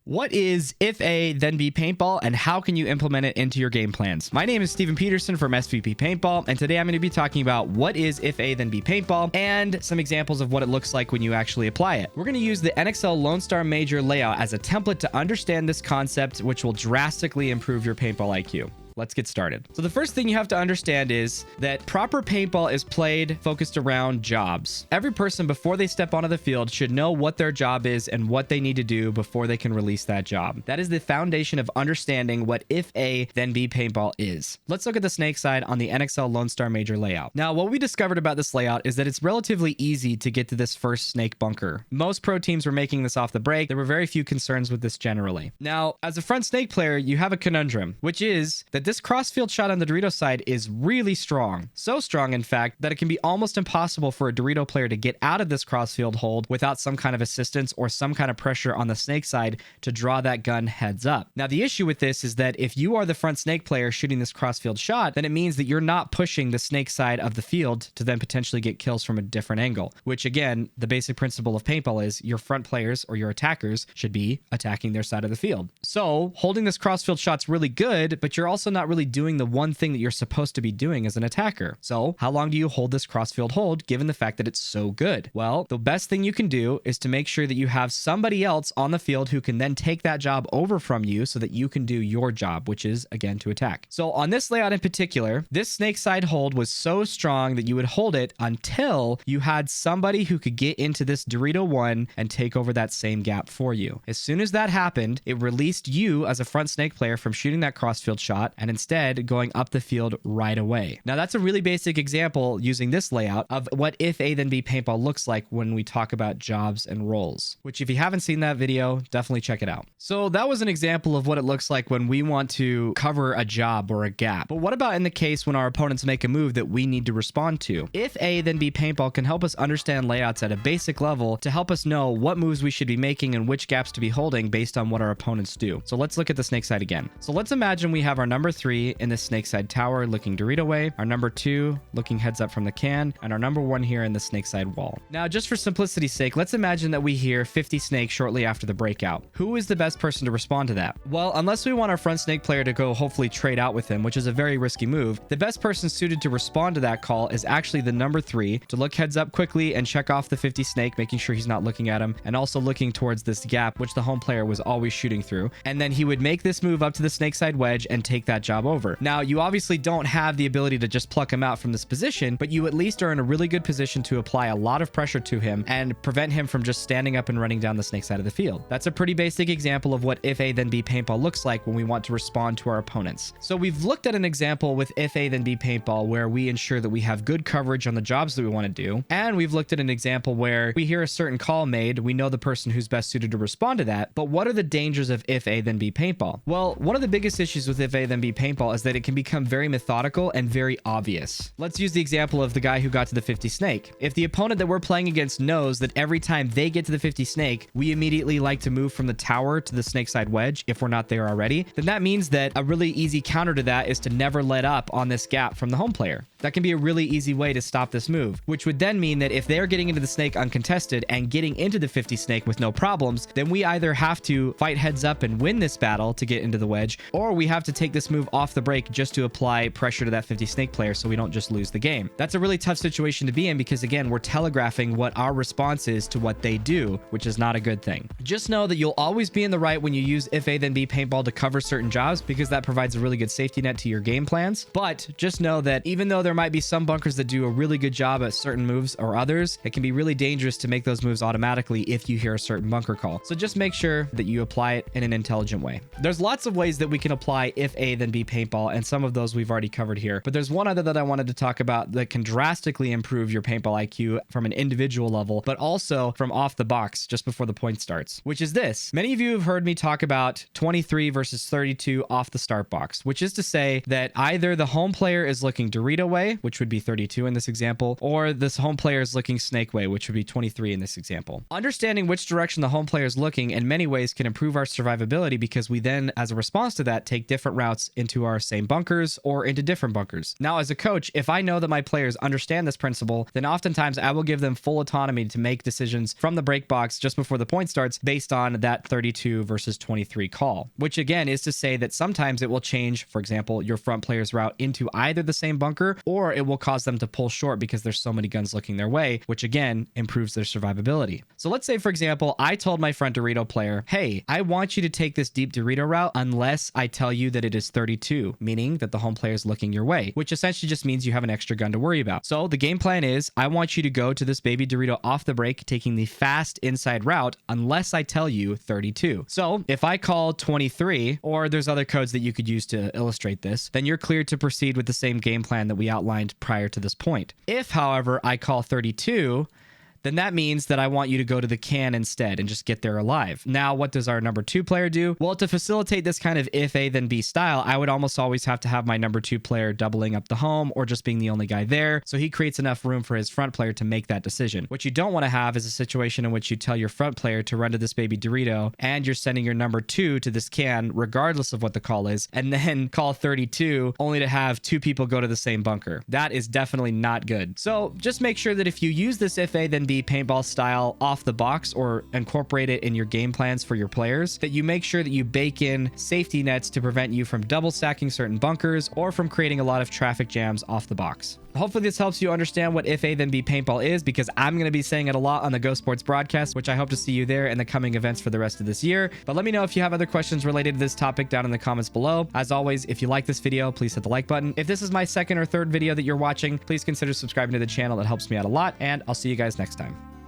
What is if A, then B paintball, and how can you implement it into your game plans? My name is Steven Peterson from SVP Paintball, and today I'm going to be talking about what is if A, then B paintball, and some examples of what it looks like when you actually apply it. We're going to use the NXL Lone Star Major layout as a template to understand this concept, which will drastically improve your paintball IQ. Let's get started. So the first thing you have to understand is that proper paintball is played focused around jobs. Every person before they step onto the field should know what their job is and what they need to do before they can release that job. That is the foundation of understanding what if A, then B paintball is. Let's look at the snake side on the NXL Lone Star Major layout. Now, what we discovered about this layout is that it's relatively easy to get to this first snake bunker. Most pro teams were making this off the break. There were very few concerns with this generally. Now, as a front snake player, you have a conundrum, which is that this crossfield shot on the Dorito side is really strong. So strong, in fact, that it can be almost impossible for a Dorito player to get out of this crossfield hold without some kind of assistance or some kind of pressure on the snake side to draw that gun heads up. Now, the issue with this is that if you are the front snake player shooting this crossfield shot, then it means that you're not pushing the snake side of the field to then potentially get kills from a different angle, which again, the basic principle of paintball is your front players or your attackers should be attacking their side of the field. So holding this crossfield shot's really good, but you're also not really doing the one thing that you're supposed to be doing as an attacker. So how long do you hold this crossfield hold given the fact that it's so good? Well, the best thing you can do is to make sure that you have somebody else on the field who can then take that job over from you so that you can do your job, which is again to attack. So on this layout in particular, this snake side hold was so strong that you would hold it until you had somebody who could get into this Dorito 1 and take over that same gap for you. As soon as that happened, it released you as a front snake player from shooting that crossfield shot and instead going up the field right away. Now that's a really basic example using this layout of what if A then B paintball looks like when we talk about jobs and roles, which if you haven't seen that video, definitely check it out. So that was an example of what it looks like when we want to cover a job or a gap. But what about in the case when our opponents make a move that we need to respond to? If A then B paintball can help us understand layouts at a basic level to help us know what moves we should be making and which gaps to be holding based on what our opponents do. So let's look at the snake side again. So let's imagine we have our number 3 in the snake side tower looking Dorito way, our number 2 looking heads up from the can, and our number 1 here in the snake side wall. Now, just for simplicity's sake, let's imagine that we hear 50 snake shortly after the breakout. Who is the best person to respond to that? Well, unless we want our front snake player to go hopefully trade out with him, which is a very risky move, the best person suited to respond to that call is actually the number 3 to look heads up quickly and check off the 50 snake, making sure he's not looking at him, and also looking towards this gap, which the home player was always shooting through. And then he would make this move up to the snake side wedge and take that job over. Now, you obviously don't have the ability to just pluck him out from this position, but you at least are in a really good position to apply a lot of pressure to him and prevent him from just standing up and running down the snake side of the field. That's a pretty basic example of what if A then B paintball looks like when we want to respond to our opponents. So we've looked at an example with if A then B paintball where we ensure that we have good coverage on the jobs that we want to do, and we've looked at an example where we hear a certain call made, we know the person who's best suited to respond to that, but what are the dangers of if A then B paintball? Well, one of the biggest issues with if A then B paintball is that it can become very methodical and very obvious. Let's use the example of the guy who got to the 50 snake. If the opponent that we're playing against knows that every time they get to the 50 snake, we immediately like to move from the tower to the snake side wedge if we're not there already, then that means that a really easy counter to that is to never let up on this gap from the home player. That can be a really easy way to stop this move, which would then mean that if they're getting into the snake uncontested and getting into the 50 snake with no problems, then we either have to fight heads up and win this battle to get into the wedge, or we have to take this move off the break just to apply pressure to that 50 snake player so we don't just lose the game. That's a really tough situation to be in because again, we're telegraphing what our response is to what they do, which is not a good thing. Just know that you'll always be in the right when you use if A then B paintball to cover certain jobs because that provides a really good safety net to your game plans. But just know that even though there might be some bunkers that do a really good job at certain moves or others, it can be really dangerous to make those moves automatically if you hear a certain bunker call. So just make sure that you apply it in an intelligent way. There's lots of ways that we can apply if A then B paintball, and some of those we've already covered here, but there's one other that I wanted to talk about that can drastically improve your paintball IQ from an individual level, but also from off the box just before the point starts, which is this. Many of you have heard me talk about 23 versus 32 off the start box, which is to say that either the home player is looking Dorito way way, which would be 32 in this example, or this home player is looking snake way, which would be 23 in this example. Understanding which direction the home player is looking in many ways can improve our survivability, because we then, as a response to that, take different routes into our same bunkers or into different bunkers. Now, as a coach, if I know that my players understand this principle, then oftentimes I will give them full autonomy to make decisions from the break box just before the point starts based on that 32 versus 23 call, which again is to say that sometimes it will change, for example, your front player's route into either the same bunker, or it will cause them to pull short because there's so many guns looking their way, which again improves their survivability. So let's say, for example, I told my front Dorito player, hey, I want you to take this deep Dorito route unless I tell you that it is 32, meaning that the home player is looking your way, which essentially just means you have an extra gun to worry about. So the game plan is, I want you to go to this baby Dorito off the break, taking the fast inside route unless I tell you 32. So if I call 23, or there's other codes that you could use to illustrate this, then you're cleared to proceed with the same game plan that we outlined prior to this point. If, however, I call 32, then that means that I want you to go to the can instead and just get there alive. Now, what does our number 2 player do? Well, to facilitate this kind of if A then B style, I would almost always have to have my number 2 player doubling up the home or just being the only guy there, so he creates enough room for his front player to make that decision. What you don't want to have is a situation in which you tell your front player to run to this baby Dorito and you're sending your number 2 to this can regardless of what the call is, and then call 32 only to have 2 people go to the same bunker. That is definitely not good. So just make sure that if you use this if A then B paintball style off the box or incorporate it in your game plans for your players, that you make sure that you bake in safety nets to prevent you from double stacking certain bunkers or from creating a lot of traffic jams off the box. Hopefully this helps you understand what if A then B paintball is, because I'm going to be saying it a lot on the Go Sports broadcast, which I hope to see you there in the coming events for the rest of this year. But let me know if you have other questions related to this topic down in the comments below. As always, if you like this video, please hit the like button. If this is my second or third video that you're watching, please consider subscribing to the channel. That helps me out a lot, and I'll see you guys next time.